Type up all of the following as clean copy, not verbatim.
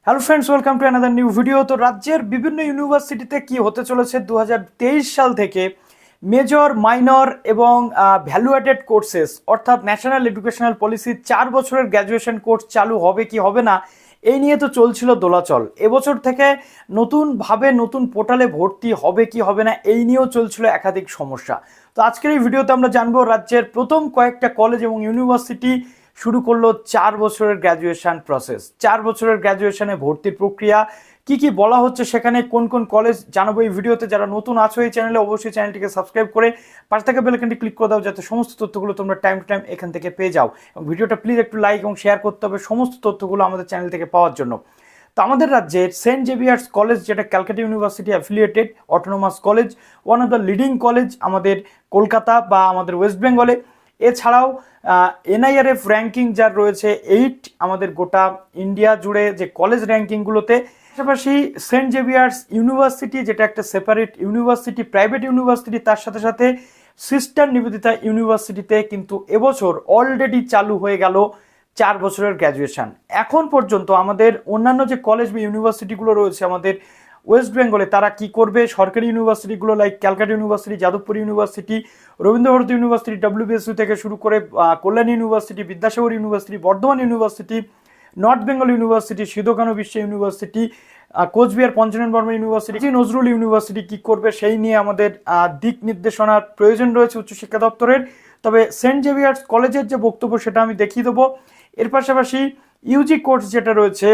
Hello friends, welcome to another new video. তো রাজ্যের বিভিন্ন ইউনিভার্সিটিতে কি হতে চলেছে 2023 সাল থেকে মেজর, মাইনর এবং ভ্যালুয়েটেড কোর্সেস অর্থাৎ ন্যাশনাল এডুকেশনাল পলিসি 4 বছরের গ্র্যাজুয়েশন কোর্স চালু হবে কি হবে না, এই নিয়ে তো চলছিল দোলাচল। এবছর থেকে নতুনভাবে নতুন পোর্টালে ভর্তি হবে কি হবে না, এই নিয়েও চলছিল একাধিক সমস্যা। তো আজকের এই ভিডিওতে আমরা জানবো রাজ্যের প্রথম কয়েকটা কলেজ এবং ইউনিভার্সিটি শুরু করলো 4 বছরের গ্র্যাজুয়েশন প্রসেস। 4 বছরের গ্র্যাজুয়েশনে ভর্তির প্রক্রিয়া কি কি বলা হচ্ছে, সেখানে কোন কোন কলেজ জানাবো এই ভিডিওতে। যারা নতুন আছো এই চ্যানেলে, অবশ্যই চ্যানেলটিকে সাবস্ক্রাইব করে পাশে থাকা বেল আইকনটি ক্লিক করে দাও, যাতে সমস্ত তথ্যগুলো তোমরা টাইম টু টাইম এখান থেকে পেয়ে যাও। এবং ভিডিওটা প্লিজ একটু লাইক এবং শেয়ার করতে হবে সমস্ত তথ্যগুলো আমাদের চ্যানেল থেকে পাওয়ার জন্য। তো আমাদের রাজ্যের সেন্ট জেভিয়ার্স কলেজ, যেটা Calcutta university affiliated autonomous college, one of the leading college আমাদের কলকাতা বা আমাদের ওয়েস্ট বেঙ্গলে। এছাড়াও এনআইআরএফ র্যাঙ্কিং যার রয়েছে 8 আমাদের গোটা ইন্ডিয়া জুড়ে যে কলেজ র্যাঙ্কিংগুলোতে। পাশাপাশি সেন্ট জেভিয়ার্স ইউনিভার্সিটি, যেটা একটা সেপারেট ইউনিভার্সিটি, প্রাইভেট ইউনিভার্সিটি, তার সাথে সাথে সিস্টার নিবেদিতা ইউনিভার্সিটিতে কিন্তু এবছর অলরেডি চালু হয়ে গেল 4 বছরের গ্র্যাজুয়েশন। এখন পর্যন্ত আমাদের অন্যান্য যে কলেজ বা ইউনিভার্সিটিগুলো রয়েছে আমাদের ওয়েস্ট বেঙ্গলে, তারা কি করবে, সরকারি ইউনিভার্সিটিগুলো like Calcutta university, Jadavpur university, Rabindra Bharati university, WB.SC থেকে শুরু করে Kalyani university, Vidyasagar university, Bardhaman university, north Bengal university, Sidhu Kanhu বিশ্ব university, Cooch Behar Panchanan Barma university, Nazrul university কি করবে সেই নিয়ে আমাদের দিক নির্দেশনার প্রয়োজন রয়েছে উচ্চশিক্ষা দপ্তরের। তবে সেন্ট জেভিয়ার্স কলেজের যে বক্তব্য সেটা আমি দেখিয়ে দেবো। এর পাশাপাশি ইউজি কোর্স যেটা রয়েছে,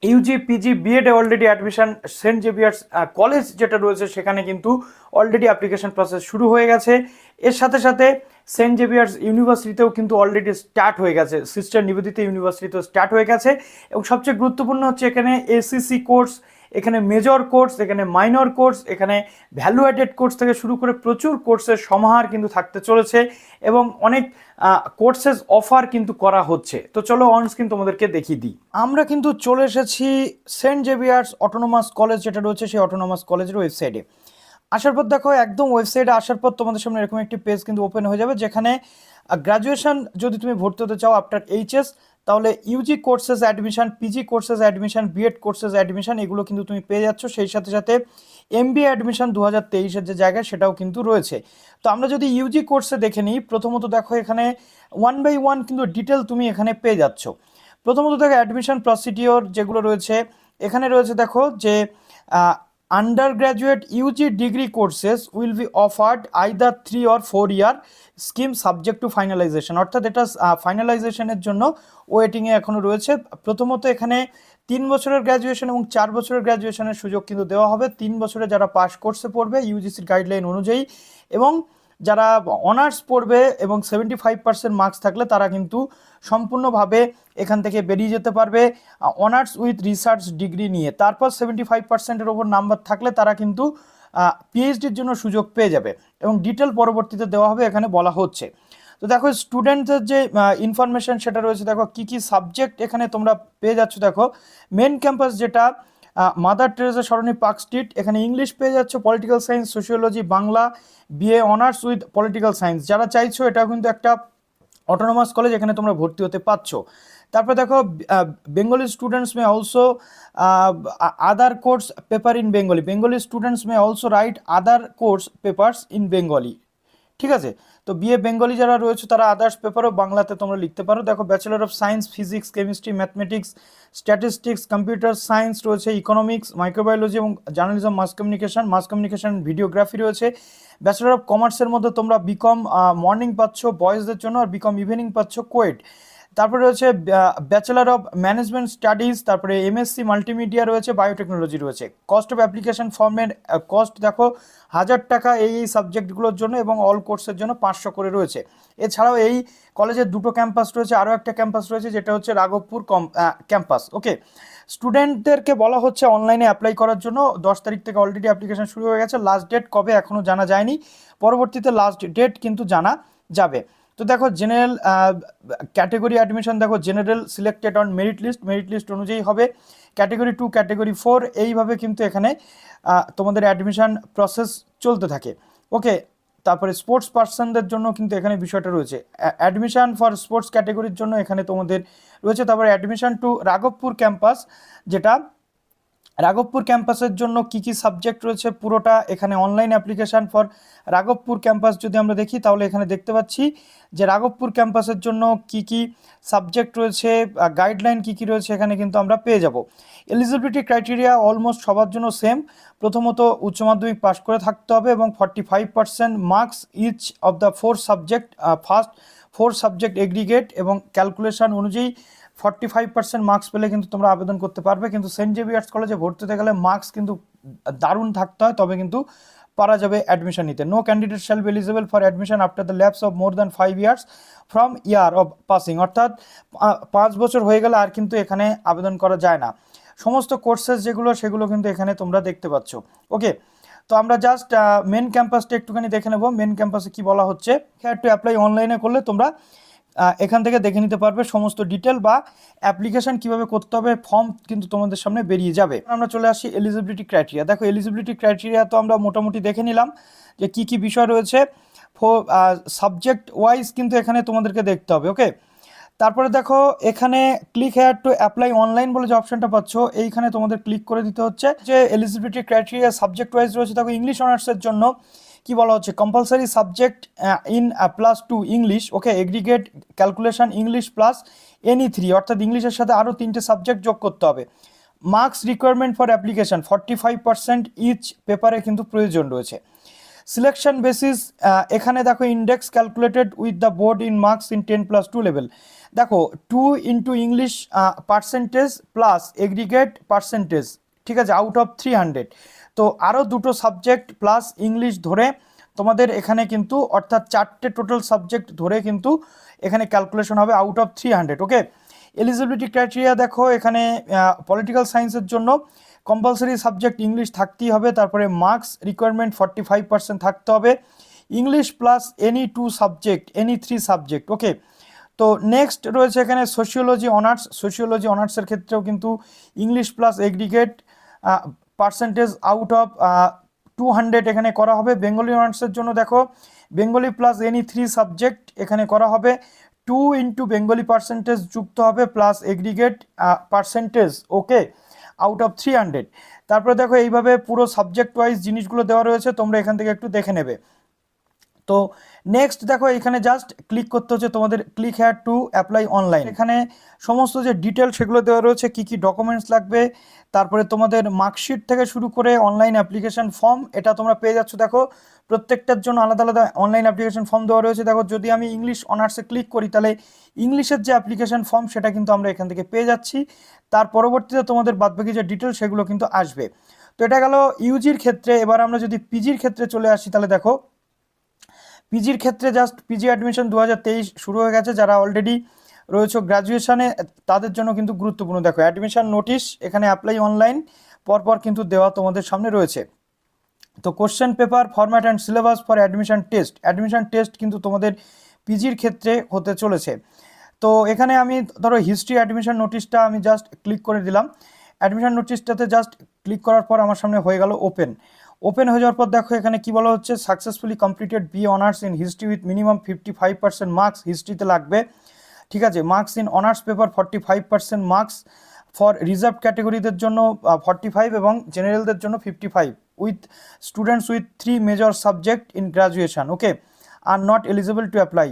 UG, PG, B.Ed already admission Saint Xavier's college যেটা রয়েছে সেখানে কিন্তু অলরেডি অ্যাপ্লিকেশন প্রসেস শুরু হয়ে গেছে। এর সাথে সাথে সেন্ট জেভিয়ার্স ইউনিভার্সিটিতেও কিন্তু অলরেডি স্টার্ট হয়ে গেছে, সিস্টার নিবেদিতা ইউনিভার্সিটিতেও স্টার্ট হয়ে গেছে। এবং সবচেয়ে গুরুত্বপূর্ণ হচ্ছে এখানে ACC কোর্স, এখানে মেজর কোর্স, এখানে মাইনর কোর্স, এখানে ভ্যালুয়েটেড কোর্স থেকে শুরু করে প্রচুর কোর্সের সমাহার কিন্তু থাকতে চলেছে এবং অনেক কোর্সেস অফার কিন্তু করা হচ্ছে। তো চলো অন স্ক্রিন তোমাদেরকে দেখিয়ে দিই। আমরা কিন্তু চলে এসেছি সেন্ট জেভিয়ার্স অটোনোমাস কলেজ যেটা রয়েছে সেই অটোনোমাস কলেজের ওয়েবসাইটে। আসার পর দেখো, একদম ওয়েবসাইটে আসার পর তোমাদের সামনে এরকম একটি পেজ কিন্তু ওপেন হয়ে যাবে, যেখানে গ্র্যাজুয়েশন যদি তুমি ভর্তি হতে চাও আফটার এইচএস, তাহলে UG courses admission, PG courses admission, B.Ed courses admission, এগুলো কিন্তু তুমি পেয়ে যাচ্ছ। সেই সাথে সাথে MBA অ্যাডমিশন 2023-এর যে জায়গায় সেটাও কিন্তু রয়েছে। তো আমরা যদি ইউজি কোর্সে দেখে নিই, প্রথমত দেখো এখানে 1 বাই 1 কিন্তু ডিটেল তুমি এখানে পেয়ে যাচ্ছ। প্রথমত দেখো অ্যাডমিশন প্রসিডিওর যেগুলো রয়েছে, এখানে রয়েছে দেখো যে undergraduate UG degree courses will be offered either 3 or 4 year scheme subject to finalization, অর্থাৎ এটা ফাইনালাইজেশনের জন্য ওয়েটিংয়ে এখনো রয়েছে। প্রথমত এখানে 3 বছরের গ্র্যাজুয়েশন এবং 4 বছরের গ্র্যাজুয়েশনের সুযোগ কিন্তু দেওয়া হবে। 3 বছরে যারা পাস কোর্সে পড়বে ইউজিসির গাইডলাইন অনুযায়ী, এবং যারা অনার্স পড়বে এবং 75% মার্কস থাকলে তারা কিন্তু সম্পূর্ণভাবে এখান থেকে বেরিয়ে যেতে পারবে অনার্স উইথ রিসার্চ ডিগ্রি নিয়ে। তারপর 75%-এর ওপর নাম্বার থাকলে তারা কিন্তু PhDর জন্য সুযোগ পেয়ে যাবে এবং ডিটেল পরবর্তীতে দেওয়া হবে এখানে বলা হচ্ছে। তো দেখো স্টুডেন্টদের যে ইনফরমেশন সেটা রয়েছে, দেখো কি কি সাবজেক্ট এখানে তোমরা পেয়ে যাচ্ছ। দেখো মেন ক্যাম্পাস যেটা মাদার টেরেসা সরণি পার্ক স্ট্রিট, এখানে ইংলিশ পেয়ে যাচ্ছ, political science, sociology, Bangla, BA honours with political science. যারা চাইছো এটা কিন্তু একটা অটোনোমাস কলেজ, এখানে তোমরা ভর্তি হতে পারছো। তারপরে দেখো Bengali students may also other course paper in Bengali, Bengali students may also right other course papers in Bengali. ঠিক আছে, তো BA বেঙ্গলি যারা রয়েছে তারা আদার্স পেপারও বাংলাতে তোমরা লিখতে পারো। দেখো bachelor of science, physics, chemistry, mathematics, statistics, computer science রয়েছে, ইকোনমিক্স, মাইক্রোবায়োলজি এবং জার্নালিজম, মাস কমিউনিকেশন, ভিডিওগ্রাফি রয়েছে। ব্যাচেলর অফ কমার্সের মধ্যে তোমরা বিকম মর্নিং পাচ্ছ বয়েজদের জন্য, আর বিকম ইভিনিং পাচ্ছ কোয়েট। তারপরে রয়েছে ব্যাচেলর অফ ম্যানেজমেন্ট স্টাডিজ, তারপরে M.Sc মাল্টিমিডিয়া রয়েছে, বায়োটেকনোলজি রয়েছে। কস্ট অফ অ্যাপ্লিকেশন ফর্মের কস্ট দেখো 1000 টাকা এই সাবজেক্টগুলোর জন্য, এবং অল কোর্সের জন্য 500 করে রয়েছে। এছাড়াও এই কলেজের 2টো ক্যাম্পাস রয়েছে, আরও একটা ক্যাম্পাস রয়েছে যেটা হচ্ছে রাঘবপুর ক্যাম্পাস। ওকে, স্টুডেন্টদেরকে বলা হচ্ছে অনলাইনে অ্যাপ্লাই করার জন্য। 10 তারিখ থেকে অলরেডি অ্যাপ্লিকেশন শুরু হয়ে গেছে। লাস্ট ডেট কবে এখনও জানা যায়নি, পরবর্তীতে লাস্ট ডেট কিন্তু জানা যাবে। তো দেখো জেনারেল ক্যাটেগরি অ্যাডমিশন, দেখো general selected on merit list অনুযায়ী হবে। ক্যাটেগরি 2, ক্যাটেগরি 4, এইভাবে কিন্তু এখানে তোমাদের অ্যাডমিশন প্রসেস চলতে থাকে। ওকে, তারপরে স্পোর্টস পার্সনদের জন্য কিন্তু এখানে বিষয়টা রয়েছে, অ্যাডমিশন ফর স্পোর্টস ক্যাটেগরির জন্য এখানে তোমাদের রয়েছে। তারপরে অ্যাডমিশন টু রাঘবপুর ক্যাম্পাস, যেটা রাঘবপুর ক্যাম্পাসের জন্য কি কি সাবজেক্ট রয়েছে পুরোটা এখানে online application for Raghabpur campus যদি আমরা দেখি তাহলে এখানে দেখতে পাচ্ছি যে রাঘবপুর ক্যাম্পাসের জন্য কি কি সাবজেক্ট রয়েছে, গাইডলাইন কি কি রয়েছে এখানে কিন্তু আমরা পেয়ে যাব। এলিজিবিলিটি ক্রাইটেরিয়া অলমোস্ট সবার জন্য সেম, প্রথমত উচ্চ মাধ্যমিক পাস করে থাকতে হবে এবং 45% marks each of the 4 subject, first 4 subject aggregate এবং ক্যালকুলেশন অনুযায়ী 45% মার্কস পেলে কিন্তু তোমরা আবেদন করতে পারবে। কিন্তু সেন্ট জেভিয়ার্স কলেজে ভর্তি হতে গেলে মার্কস কিন্তু দারুণ থাকতে হয়, তবে কিন্তু পারা যাবে অ্যাডমিশন নিতে। No candidate shall be eligible for admission after the lapse of more than 5 years from year of passing, অর্থাৎ 5 বছর হয়ে গেলে আর কিন্তু এখানে আবেদন করা যায় না। সমস্ত কোর্সেস যেগুলো সেগুলো কিন্তু এখানে তোমরা দেখতে পাচ্ছ। ওকে, তো আমরা জাস্ট মেন ক্যাম্পাসটা একটুখানি দেখে নেব। মেন ক্যাম্পাসে কি বলা হচ্ছে, টু অ্যাপ্লাই অনলাইনে করলে তোমরা এখান থেকে দেখে নিতে পারবে সমস্ত ডিটেল বা অ্যাপ্লিকেশন কিভাবে করতে হবে, ফর্ম কিন্তু তোমাদের সামনে বেরিয়ে যাবে। আমরা চলে আসি এলিজিবিলিটি ক্রাইটেরিয়া। দেখো এলিজিবিলিটি ক্রাইটেরিয়া তো আমরা মোটামুটি দেখে নিলাম যে কি কি বিষয় রয়েছে, সাবজেক্ট ওয়াইজ কিন্তু এখানে তোমাদেরকে দেখতে হবে। ওকে, তারপরে দেখো এখানে click here to apply online বলে যে অপশনটা পাচ্ছ, এইখানে তোমাদের ক্লিক করে দিতে হচ্ছে। যে এলিজিবিলিটি ক্রাইটেরিয়া সাবজেক্ট ওয়াইজ রয়েছে, দেখো ইংলিশ অনার্সের জন্য কি বলা হচ্ছে, compulsory subject in +2 English, okay, aggregate calculation English plus any 3, অর্থাৎ ইংলিশের সাথে আরও 3টে সাবজেক্ট যোগ করতে হবে। Marks requirement for application 45% each পেপারে কিন্তু প্রয়োজন রয়েছে। সিলেকশন বেসিস, এখানে দেখো index calculated with the board in marks in 10+2 level. দেখো 2 into English percentage plus aggregate percentage, ঠিক আছে, আউট অফ 300। তো আরও 2টো সাবজেক্ট প্লাস ইংলিশ ধরে তোমাদের এখানে কিন্তু, অর্থাৎ 4টে টোটাল সাবজেক্ট ধরে কিন্তু এখানে ক্যালকুলেশন হবে out of 300। Okay, eligibility criteria দেখো এখানে পলিটিক্যাল সায়েন্সের জন্য কম্পালসারি সাবজেক্ট ইংলিশ থাকতেই হবে, তারপরে মার্কস রিকোয়ারমেন্ট 45% থাকতে হবে, English plus any 2 subject, any 3 subject. Okay, তো নেক্সট রয়েছে এখানে সোশিওলজি অনার্স। সোশিওলজি অনার্সের ক্ষেত্রেও কিন্তু English plus aggregate percentage out of 200 এখানে করা হবে। বেঙ্গলি অনার্সের জন্য দেখো বেঙ্গলি প্লাস এনি 3 সাবজেক্ট এখানে করা হবে, 2 ইন্টু বেঙ্গলি পার্সেন্টেজ যুক্ত হবে plus aggregate percentage, okay, out of 300। তারপরে দেখো এইভাবে পুরো সাবজেক্ট ওয়াইজ জিনিসগুলো দেওয়া রয়েছে, তোমরা এখান থেকে একটু দেখে নেবে। তো নেক্সট দেখো এখানে জাস্ট ক্লিক করতে হচ্ছে তোমাদের, click here to apply online. এখানে সমস্ত যে ডিটেল সেগুলো দেওয়া রয়েছে, কি কি ডকুমেন্টস লাগবে, তারপরে তোমাদের মার্কশিট থেকে শুরু করে অনলাইন অ্যাপ্লিকেশন ফর্ম, এটা তোমরা পেয়ে যাচ্ছ। দেখো প্রত্যেকটার জন্য আলাদা আলাদা অনলাইন অ্যাপ্লিকেশন ফর্ম দেওয়া রয়েছে। দেখো যদি আমি ইংলিশ অনার্সে ক্লিক করি তাহলে ইংলিশের যে অ্যাপ্লিকেশন ফর্ম সেটা কিন্তু আমরা এখান থেকে পেয়ে যাচ্ছি। তার পরবর্তীতে তোমাদের বাদবাকি যে ডিটেল সেগুলো কিন্তু আসবে। তো এটা গেল ইউজির ক্ষেত্রে। এবার আমরা যদি পিজির ক্ষেত্রে চলে আসি তাহলে দেখো পিজির ক্ষেত্রে জাস্ট পিজি অ্যাডমিশন 2023 শুরু হয়ে গেছে। যারা অলরেডি রয়েছে গ্র্যাজুয়েশনে তাদের জন্য কিন্তু গুরুত্বপূর্ণ। দেখো অ্যাডমিশন নোটিশ এখানে অ্যাপ্লাই অনলাইন পরপর কিন্তু দেওয়া তোমাদের সামনে রয়েছে। তো question paper format and syllabus for admission test, admission test কিন্তু তোমাদের পিজির ক্ষেত্রে হতে চলেছে। তো এখানে আমি ধরো হিস্ট্রি অ্যাডমিশন নোটিশটা আমি জাস্ট ক্লিক করে দিলাম। অ্যাডমিশন নোটিশটাতে জাস্ট ক্লিক করার পর আমার সামনে হয়ে গেল ওপেন হয়ে যাওয়ার পর দেখো এখানে কি বলা হচ্ছে, successfully completed B honours in history with minimum 55% marks, হিস্ট্রিতে লাগবে, ঠিক আছে। Marks in honours paper 45% marks, for reserve ক্যাটেগরিদের জন্য 45 এবং জেনারেলদের জন্য 55, with students with 3 major subject in graduation, okay, আর not eligible to apply.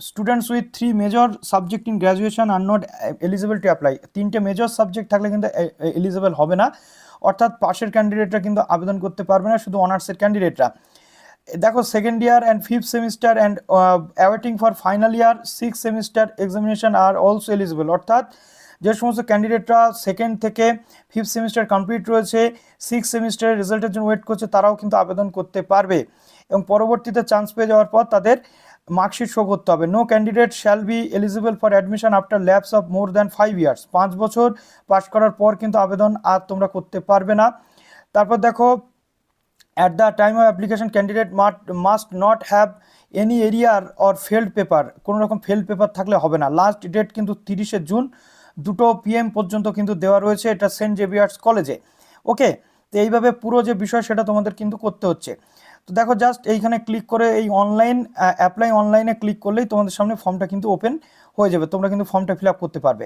Students with 3 major subject in graduation আর নট এলিজিবল টু অ্যাপ্লাই। 3টে মেজর সাবজেক্ট থাকলে কিন্তু এলিজিবল হবে না, অর্থাৎ পাশের ক্যান্ডিডেটরা কিন্তু আবেদন করতে পারবে না, শুধু অনার্সের ক্যান্ডিডেটরা। দেখো second year and 5th semester and awaiting for final year 6th semester examination are also eligible, অর্থাৎ যে সমস্ত ক্যান্ডিডেটরা 2nd থেকে 5th সেমিস্টার কমপ্লিট রয়েছে, 6th সেমিস্টারের রেজাল্টের জন্য ওয়েট করছে, তারাও কিন্তু আবেদন করতে পারবে এবং পরবর্তীতে চান্স পেয়ে যাওয়ার পর তাদের মার্কশিট শো করতে হবে। No candidate shall be eligible for admission after lapse of more than 5 years, 5 বছর পাস করার পর কিন্তু আবেদন আর তোমরা করতে পারবে না। তারপর দেখো at the time of application candidate must not have any এরিয়ার অর ফেল্ড পেপার, কোনো রকম ফেল্ড পেপার থাকলে হবে না। লাস্ট ডেট কিন্তু 30শে জুন 2 PM পর্যন্ত কিন্তু দেওয়া রয়েছে, এটা সেন্ট জেভিয়ার্স কলেজে, ওকে। তো এইভাবে পুরো যে বিষয় সেটা তোমাদের কিন্তু করতে হচ্ছে। তো দেখো জাস্ট এইখানে ক্লিক করে এই অনলাইন অ্যাপ্লাই অনলাইনে ক্লিক করলেই তোমাদের সামনে ফর্মটা কিন্তু ওপেন হয়ে যাবে, তোমরা কিন্তু ফর্মটা ফিল আপ করতে পারবে।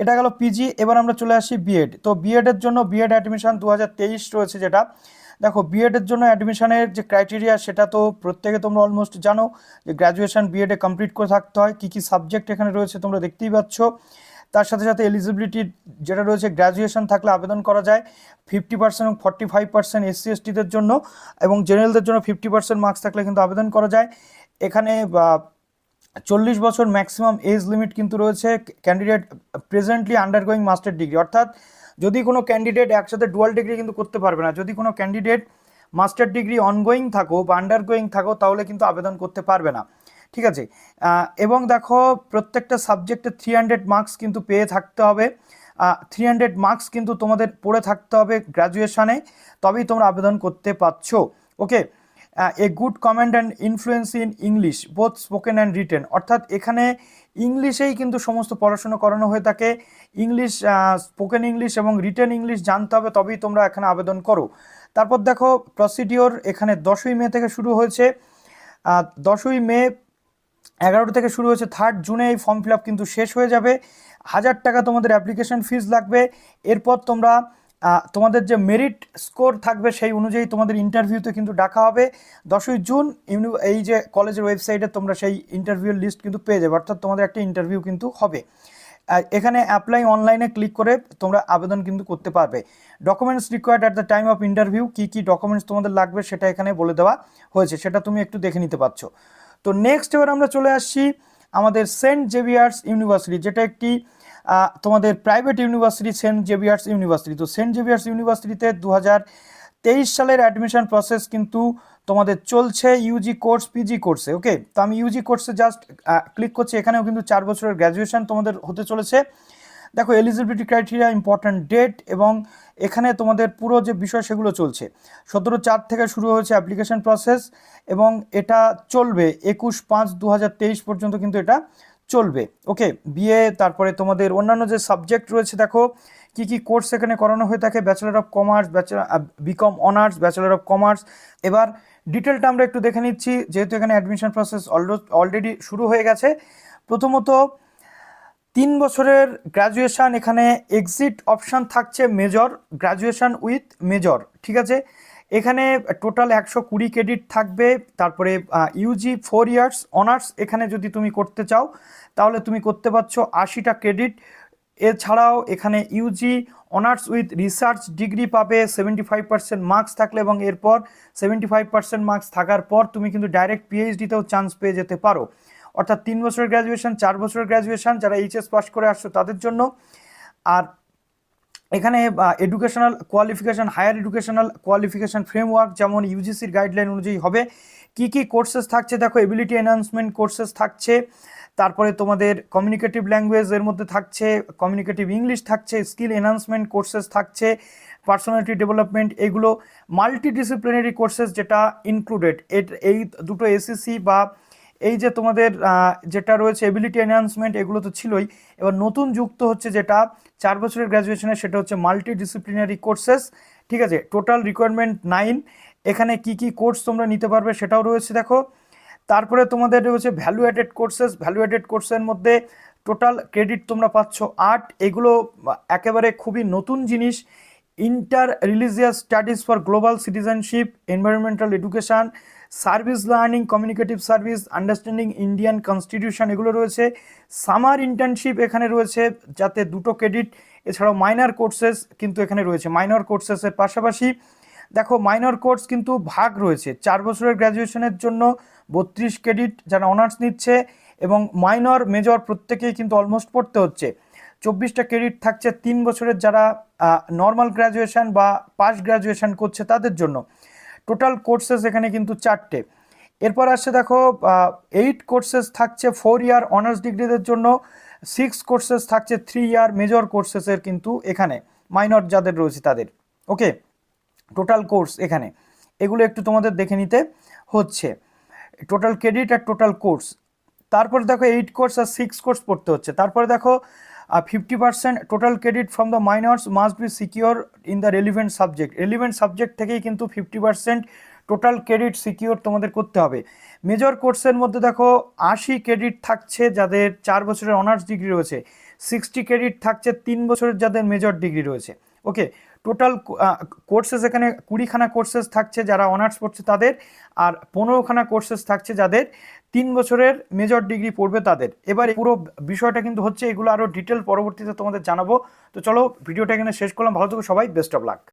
এটা গেল পিজি। এবার আমরা চলে আসি বিএড। তো বিএডের জন্য বিএড অ্যাডমিশন 2023 রয়েছে যেটা। দেখো বিএডের জন্য অ্যাডমিশনের যে ক্রাইটেরিয়া সেটা তো প্রত্যেকে তোমরা অলমোস্ট জানো, যে গ্র্যাজুয়েশন বিএডে কমপ্লিট করে থাকতে হয়। কী কী সাবজেক্ট এখানে রয়েছে তোমরা দেখতেই পাচ্ছ। তার সাথে সাথে এলিজিবিলিটি যেটা রয়েছে, গ্র্যাজুয়েশন থাকলে আবেদন করা যায় 50% এবং 45% এসসি এসটিদের জন্য, এবং জেনারেলদের জন্য 50% মার্কস থাকলে কিন্তু আবেদন করা যায়। এখানে 40 বছর ম্যাক্সিমাম এজ লিমিট কিন্তু রয়েছে। Candidate presently undergoing master degree, অর্থাৎ যদি কোনো ক্যান্ডিডেট একসাথে ডুয়াল ডিগ্রি কিন্তু করতে পারবে না। যদি কোনো ক্যান্ডিডেট মাস্টার ডিগ্রি অনগোয়িং থাকো বা আন্ডারগোয়িং থাকো তাহলে কিন্তু আবেদন করতে পারবে না, ঠিক আছে। এবং দেখো প্রত্যেকটা সাবজেক্টে 300 মার্কস কিন্তু পেয়ে থাকতে হবে। 300 মার্কস কিন্তু তোমাদের পড়ে থাকতে হবে গ্র্যাজুয়েশনে, তবেই তোমরা আবেদন করতে পারছো। Okay, a good command and influence in English both spoken and written, অর্থাৎ এখানে ইংলিশেই কিন্তু সমস্ত পড়াশোনা করানো হয়ে থাকে। ইংলিশ, স্পোকেন ইংলিশ এবং রিটেন ইংলিশ জানতে হবে, তবেই তোমরা এখানে আবেদন করো। তারপর দেখো প্রসিডিওর এখানে 10ই মে থেকে শুরু হয়েছে। 10ই মে 11টা থেকে শুরু হয়েছে, 3 জুনে এই ফর্ম ফিল আপ কিন্তু শেষ হয়ে যাবে। 1000 টাকা তোমাদের অ্যাপ্লিকেশন ফিস লাগবে। এরপর তোমরা তোমাদের যে মেরিট স্কোর থাকবে সেই অনুযায়ী তোমাদের ইন্টারভিউতে কিন্তু ডাকা হবে। 10ই জুন এই যে কলেজের ওয়েবসাইটে তোমরা সেই ইন্টারভিউর লিস্ট কিন্তু পেয়ে যাবে, অর্থাৎ তোমাদের একটা ইন্টারভিউ কিন্তু হবে। এখানে অ্যাপ্লাই অনলাইনে ক্লিক করে তোমরা আবেদন কিন্তু করতে পারবে। Documents required at the time of interview, কী কী ডকুমেন্টস তোমাদের লাগবে সেটা এখানে বলে দেওয়া হয়েছে, সেটা তুমি একটু দেখে নিতে পারছো। তো নেক্সট এবার আমরা চলে আসছি আমাদের সেন্ট জেভিয়ার্স ইউনিভার্সিটি, যেটা একটি তোমাদের private university, Saint Xavier's university. তো সেন্ট জেভিয়ার্স ইউনিভার্সিটিতে 2023 সালের অ্যাডমিশন প্রসেস কিন্তু তোমাদের চলছে ইউজি কোর্স পিজি কোর্সে। ওকে, তো আমি ইউজি কোর্সে জাস্ট ক্লিক করছি। এখানেও কিন্তু 4 বছরের গ্র্যাজুয়েশন তোমাদের হতে চলেছে। দেখো এলিজিবিলিটি ক্রাইটেরিয়া, ইম্পর্ট্যান্ট ডেট এবং এখানে তোমাদের পুরো যে বিষয় সেগুলো চলছে। 17/4 থেকে শুরু হয়েছে অ্যাপ্লিকেশন প্রসেস এবং এটা চলবে 21/5/2023 পর্যন্ত কিন্তু এটা চলবে। ওকে, বিএ, তারপরে তোমাদের অন্যান্য যে সাবজেক্ট রয়েছে দেখো কি কি কোর্স এখানে করানো হয়ে থাকে। Bachelor of commerce, BCom honours, bachelor of commerce. এবার ডিটেলটা আমরা একটু দেখে নিচ্ছি, যেহেতু এখানে অ্যাডমিশন প্রসেস অলরেডি শুরু হয়ে গেছে। প্রথমত 3 বছরের গ্র্যাজুয়েশন, এখানে এক্সিট অপশান থাকছে মেজর, গ্র্যাজুয়েশন উইথ মেজর, ঠিক আছে। এখানে টোটাল 120 ক্রেডিট থাকবে। তারপরে ইউজি 4 ইয়ার্স অনার্স এখানে যদি তুমি করতে চাও তাহলে তুমি করতে পারছো 80টা ক্রেডিট। এছাড়াও এখানে UG honours with research degree পাবে 75% মার্কস থাকলে, এবং এরপর 75% মার্কস থাকার পর তুমি কিন্তু ডাইরেক্ট পিএইচডিতেও চান্স পেয়ে যেতে পারো। অর্থাৎ 3 বছরের গ্র্যাজুয়েশন, 4 বছরের গ্র্যাজুয়েশন যারা এইচএস পাস করে আসছো তাদের জন্য। আর এখানে educational qualification, higher educational qualification framework যেমন ইউজিসির গাইডলাইন অনুযায়ী হবে। কি কি কোর্সেস থাকছে দেখো, এবিলিটি এনহান্সমেন্ট কোর্সেস থাকছে, তারপরে তোমাদের কমিউনিকেটিভ ল্যাঙ্গুয়েজ এর মধ্যে থাকছে, কমিউনিকেটিভ ইংলিশ থাকছে, স্কিল এনহান্সমেন্ট কোর্সেস থাকছে, পার্সোনালিটি ডেভেলপমেন্ট, এগুলো মাল্টিডিসিপ্লিনারি কোর্সেস যেটা ইনক্লুডেড। এই দুটো এসিসি বা এই যে তোমাদের যেটা রয়েছে এবিলিটি এনহান্সমেন্ট, এগুলো তো ছিলই, এবার নতুন যুক্ত হচ্ছে যেটা 4 বছরের গ্র্যাজুয়েশনে, সেটা হচ্ছে মাল্টিডিসিপ্লিনারি কোর্সেস, ঠিক আছে। Total requirement 9। এখানে কি কি কোর্স তোমরা নিতে পারবে সেটাও রয়েছে দেখো। তারপরে তোমাদের রয়েছে value added courses. Value added কোর্সের মধ্যে টোটাল ক্রেডিট তোমরা পাচ্ছ 8। এগুলো একেবারে খুবই নতুন জিনিস। Inter religious studies for global citizenship, environmental education, service learning, communicative service, understanding Indian constitution, এগুলো রয়েছে। সামার ইন্টার্নশিপ এখানে রয়েছে যাতে 2টো ক্রেডিট। এছাড়াও মাইনর কোর্সেস কিন্তু এখানে রয়েছে। মাইনর কোর্সেসের পাশাপাশি দেখো মাইনর কোর্স কিন্তু ভাগ রয়েছে। 4 বছরের গ্র্যাজুয়েশনের জন্য 32 ক্রেডিট যারা অনার্স নিচ্ছে, এবং মাইনর মেজর প্রত্যেকেই কিন্তু অলমোস্ট পড়তে হচ্ছে। 24টা ক্রেডিট থাকছে 3 বছরের যারা নর্মাল গ্র্যাজুয়েশন বা পাস গ্র্যাজুয়েশন করছে তাদের জন্য। টোটাল কোর্সেস এখানে কিন্তু 4টে। এরপর আসছে দেখো 8 কোর্সেস থাকছে 4 ইয়ার অনার্স ডিগ্রিদের জন্য, 6 কোর্সেস থাকছে 3 ইয়ার মেজর কোর্সেসের কিন্তু এখানে মাইনর যাদের রয়েছে তাদের। ওকে, টোটাল কোর্স এখানে এগুলো একটু তোমাদের দেখে নিতে হচ্ছে, টোটাল ক্রেডিট আর টোটাল কোর্স। তারপর দেখো 8 কোর্স আর 6 কোর্স পড়তে হচ্ছে। তারপরে দেখো 50% total credit from the minors must be secure in the relevant subject. Relevant subject থেকেই কিন্তু 50% টোটাল ক্রেডিট সিকিউর তোমাদের করতে হবে। মেজর কোর্সের মধ্যে দেখো 80 ক্রেডিট থাকছে যাদের 4 বছরের অনার্স ডিগ্রি রয়েছে, 60 ক্রেডিট থাকছে 3 বছরের যাদের মেজর ডিগ্রি রয়েছে। ওকে, টোটাল কোর্সেস এখানে 20খানা কোর্সেস থাকছে যারা অনার্স পড়ছে তাদের, আর 15খানা কোর্সেস থাকছে যাদের 3 বছরের মেজর ডিগ্রি পড়বে তাদের। এবার পুরো বিষয়টা কিন্তু হচ্ছে, এগুলো আরও ডিটেল পরবর্তীতে তোমাদের জানাবো। তো চলো ভিডিওটা এখানে শেষ করলাম, ভালো থেকো সবাই, বেস্ট অফ লাক।